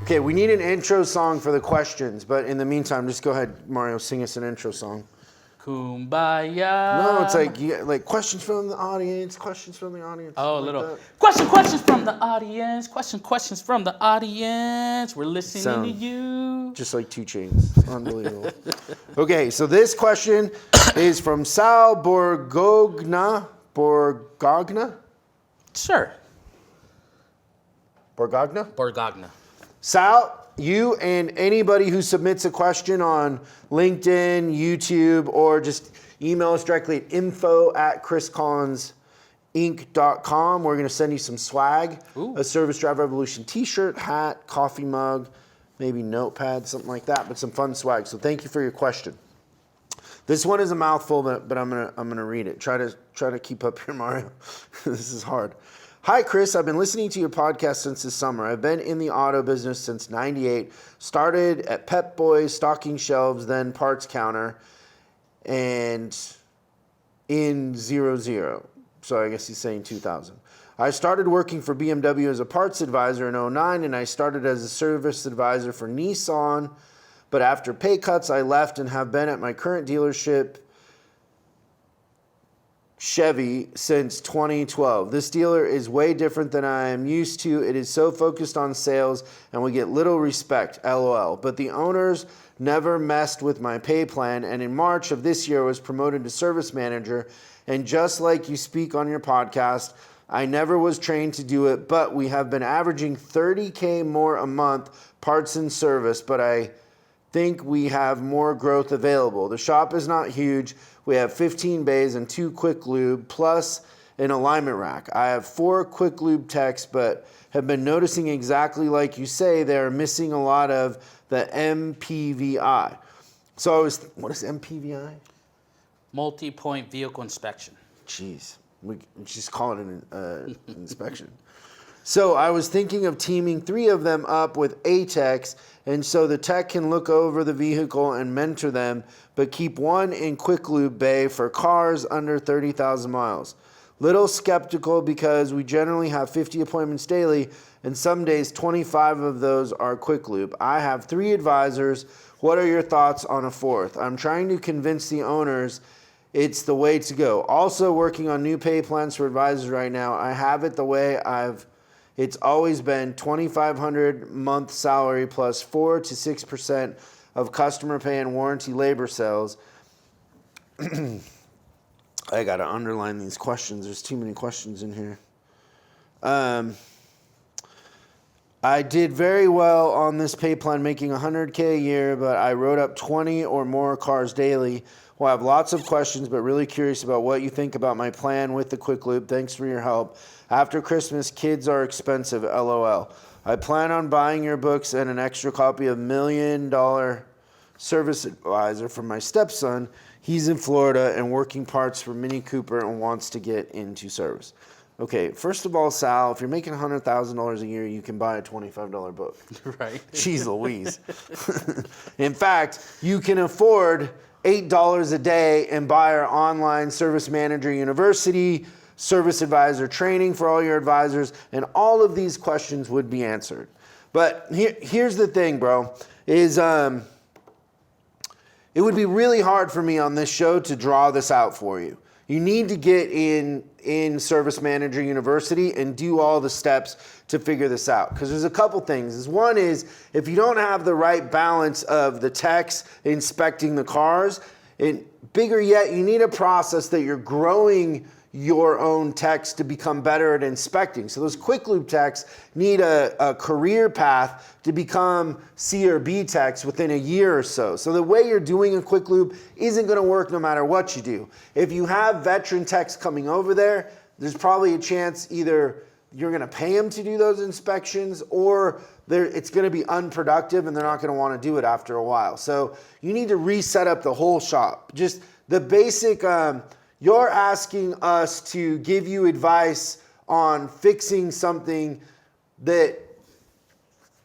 Okay, we need an intro song for the questions, but in the meantime, just go ahead, Mario, sing us an intro song. Kumbaya. No, it's like questions from the audience, Oh, a like little that. questions from the audience. Questions from the audience. We're listening to you. Just like 2 Chainz. Unbelievable. Okay, so this question is from Sal Borgogna. Sure. Borgogna? Sal, you and anybody who submits a question on LinkedIn, YouTube, or just email us directly at info@chriscollinsinc.com. We're going to send you some swag. Ooh. A Service Drive Revolution t-shirt, hat, coffee mug, maybe notepad, something like that, but some fun swag. So thank you for your question. This one is a mouthful, but I'm gonna read it. Try to keep up here, Mario. This is hard. Hi, Chris. I've been listening to your podcast since this summer. I've been in the auto business since '98. Started at Pep Boys, stocking shelves, then parts counter, and in 00. So I guess he's saying 2000. I started working for BMW as a parts advisor in '09, and I started as a service advisor for Nissan. But after pay cuts, I left and have been at my current dealership, Chevy, since 2012. This dealer is way different than I am used to. It is so focused on sales and we get little respect, LOL. But the owners never messed with my pay plan, and in March of this year was promoted to service manager. And just like you speak on your podcast, I never was trained to do it, but we have been averaging $30K more a month parts and service, but I think we have more growth available. The shop is not huge. We have 15 bays and 2 quick lube plus an alignment rack. I have 4 quick lube techs, but have been noticing exactly like you say, they're missing a lot of the MPVI. So what is MPVI? Multi-point vehicle inspection. Jeez, we just call it an inspection. So I was thinking of teaming 3 of them up with A-techs, and so the tech can look over the vehicle and mentor them, but keep 1 in quick lube bay for cars under 30,000 miles. Little skeptical because we generally have 50 appointments daily, and some days 25 of those are quick lube. I have 3 advisors. What are your thoughts on a 4th? I'm trying to convince the owners it's the way to go. Also working on new pay plans for advisors right now. I have it the way it's always been $2,500 month salary plus 4 to 6% of customer pay and warranty labor sales. I got to underline these questions. There's too many questions in here. I did very well on this pay plan, making $100K a year, but I wrote up 20 or more cars daily. Well, I have lots of questions, but really curious about what you think about my plan with the quick lube. Thanks for your help. After Christmas, kids are expensive, LOL. I plan on buying your books and an extra copy of $1 Million Service Advisor for my stepson. He's in Florida and working parts for Mini Cooper and wants to get into service. Okay, first of all, Sal, if you're making $100,000 a year, you can buy a $25 book. Right. Jeez Louise. In fact, you can afford $8 a day and buy our online Service Manager University, Service Advisor training for all your advisors, and all of these questions would be answered. But here's the thing, bro, is it would be really hard for me on this show to draw this out for you. You need to get in Service Manager University and do all the steps to figure this out. Because there's a couple things. One is, if you don't have the right balance of the techs inspecting the cars, and bigger yet, you need a process that you're growing your own techs to become better at inspecting. So those quick lube techs need a career path to become C or B techs within a year or so. So the way you're doing a quick lube isn't gonna work no matter what you do. If you have veteran techs coming over there, there's probably a chance either you're gonna pay them to do those inspections, or it's gonna be unproductive and they're not gonna wanna do it after a while. So you need to reset up the whole shop. Just the basic, you're asking us to give you advice on fixing something that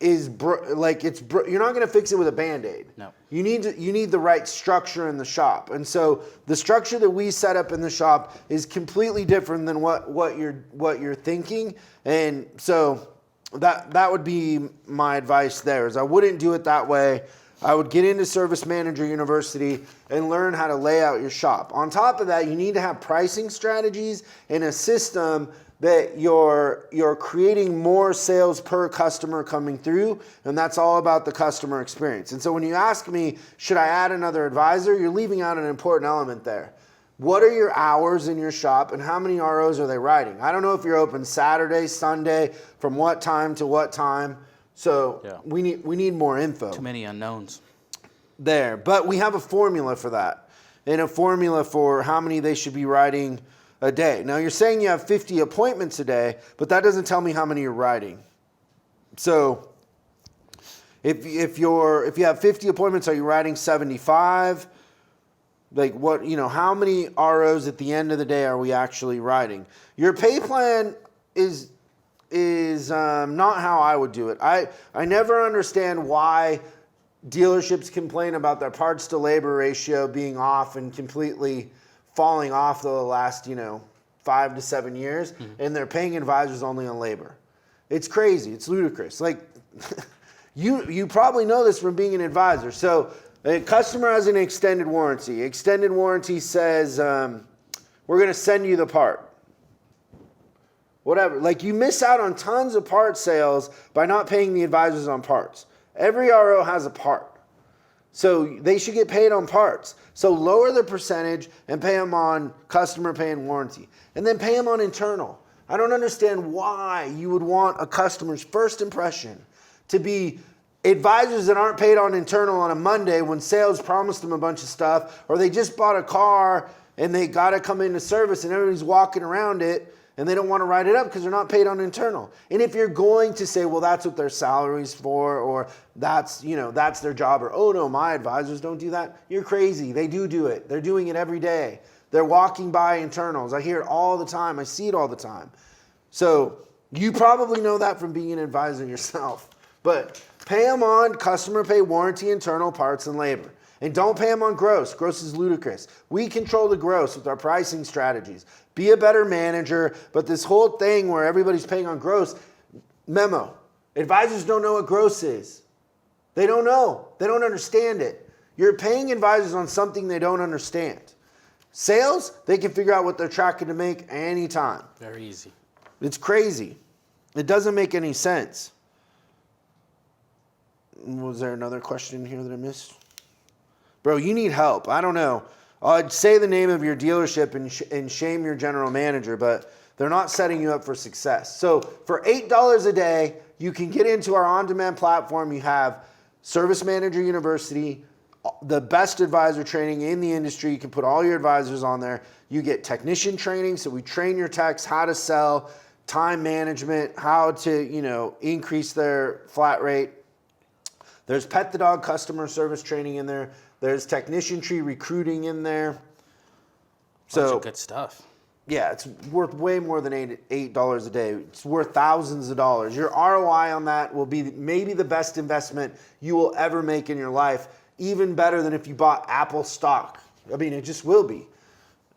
is you're not going to fix it with a Band-Aid. No. You need the right structure in the shop. And so the structure that we set up in the shop is completely different than what you're thinking. And so that would be my advice there. Is I wouldn't do it that way. I would get into Service Manager University and learn how to lay out your shop. On top of that, you need to have pricing strategies and a system that you're creating more sales per customer coming through, and that's all about the customer experience. And so when you ask me, should I add another advisor, you're leaving out an important element there. What are your hours in your shop and how many ROs are they writing? I don't know if you're open Saturday, Sunday, from what time to what time. So Yeah. we need more info Too many unknowns. there. But we have a formula for that and a formula for how many they should be writing a day. Now you're saying you have 50 appointments a day, but that doesn't tell me how many you're writing. So if you have 50 appointments, are you writing 75? Like what, how many ROs at the end of the day are we actually writing? Your pay plan is not how I would do it. I never understand why dealerships complain about their parts to labor ratio being off and completely falling off the last 5 to 7 years, and they're paying advisors only on labor. It's crazy. It's ludicrous. Like you probably know this from being an advisor. So a customer has an extended warranty. Extended warranty says we're going to send you the part. Whatever. Like you miss out on tons of part sales by not paying the advisors on parts. Every RO has a part. So they should get paid on parts. So lower the percentage and pay them on customer pay and warranty. And then pay them on internal. I don't understand why you would want a customer's first impression to be advisors that aren't paid on internal on a Monday when sales promised them a bunch of stuff, or they just bought a car and they got to come into service and everybody's walking around it and they don't want to write it up because they're not paid on internal. And if you're going to say, well, that's what their salary's for, or that's their job, or, oh no, my advisors don't do that, you're crazy. They do it. They're doing it every day. They're walking by internals. I hear it all the time. I see it all the time. So you probably know that from being an advisor yourself. But pay them on customer pay, warranty, internal, parts, and labor. And don't pay them on gross. Gross is ludicrous. We control the gross with our pricing strategies. Be a better manager. But this whole thing where everybody's paying on gross, memo. Advisors don't know what gross is. They don't know. They don't understand it. You're paying advisors on something they don't understand. Sales, they can figure out what they're tracking to make anytime. Very easy. It's crazy. It doesn't make any sense. Was there another question here that I missed? Bro, you need help. I don't know. I'd say the name of your dealership and shame your general manager, but they're not setting you up for success. So for $8 a day, you can get into our on-demand platform. You have Service Manager University, the best advisor training in the industry. You can put all your advisors on there. You get technician training, so we train your techs how to sell, time management, how to increase their flat rate. There's Pet the Dog customer service training in there. There's technician tree recruiting in there. Bunch of good stuff. Yeah, it's worth way more than $8 a day. It's worth thousands of dollars. Your ROI on that will be maybe the best investment you will ever make in your life, even better than if you bought Apple stock. I mean, it just will be.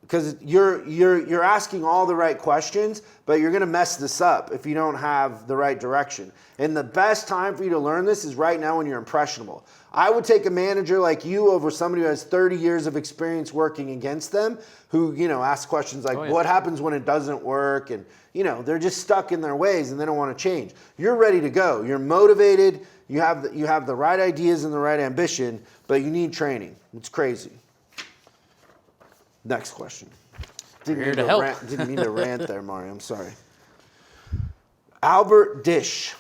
Because you're asking all the right questions, but you're going to mess this up if you don't have the right direction. And the best time for you to learn this is right now when you're impressionable. I would take a manager like you over somebody who has 30 years of experience working against them, who asks questions like, what happens when it doesn't work? And they're just stuck in their ways and they don't want to change. You're ready to go. You're motivated. You have the right ideas and the right ambition, but you need training. It's crazy. Next question. Here to help. Didn't mean to rant there, Mario. I'm sorry. Albert Dish.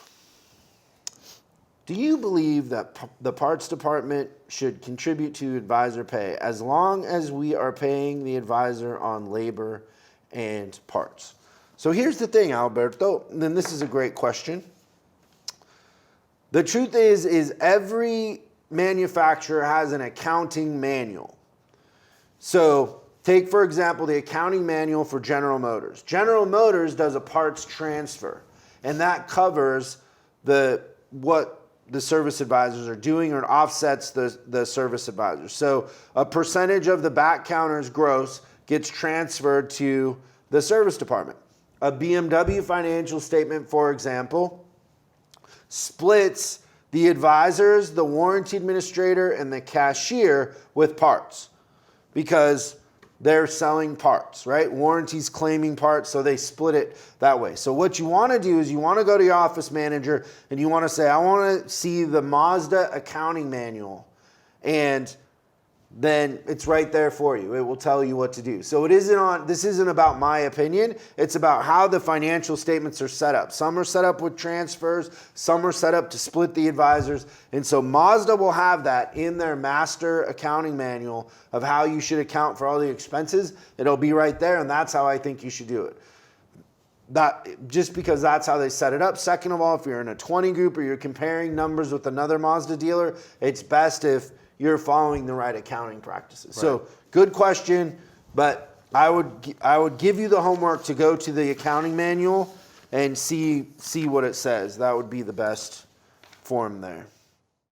Do you believe that the parts department should contribute to advisor pay as long as we are paying the advisor on labor and parts? So here's the thing, Alberto, and then this is a great question. The truth is every manufacturer has an accounting manual. So take, for example, the accounting manual for General Motors. General Motors does a parts transfer, and that covers what the service advisors are doing, or it offsets the service advisors. So a percentage of the back counter's gross gets transferred to the service department. A BMW financial statement, for example, splits the advisors, the warranty administrator, and the cashier with parts because they're selling parts, right? Warranty's claiming parts, so they split it that way. So what you want to do is you want to go to your office manager and you want to say, I want to see the Mazda accounting manual. And then it's right there for you. It will tell you what to do. So this isn't about my opinion. It's about how the financial statements are set up. Some are set up with transfers. Some are set up to split the advisors. And so Mazda will have that in their master accounting manual of how you should account for all the expenses. It'll be right there, and that's how I think you should do it. Just because that's how they set it up. Second of all, if you're in a 20 group or you're comparing numbers with another Mazda dealer, it's best if you're following the right accounting practices. Right. So good question, but I would give you the homework to go to the accounting manual and see what it says. That would be the best form there.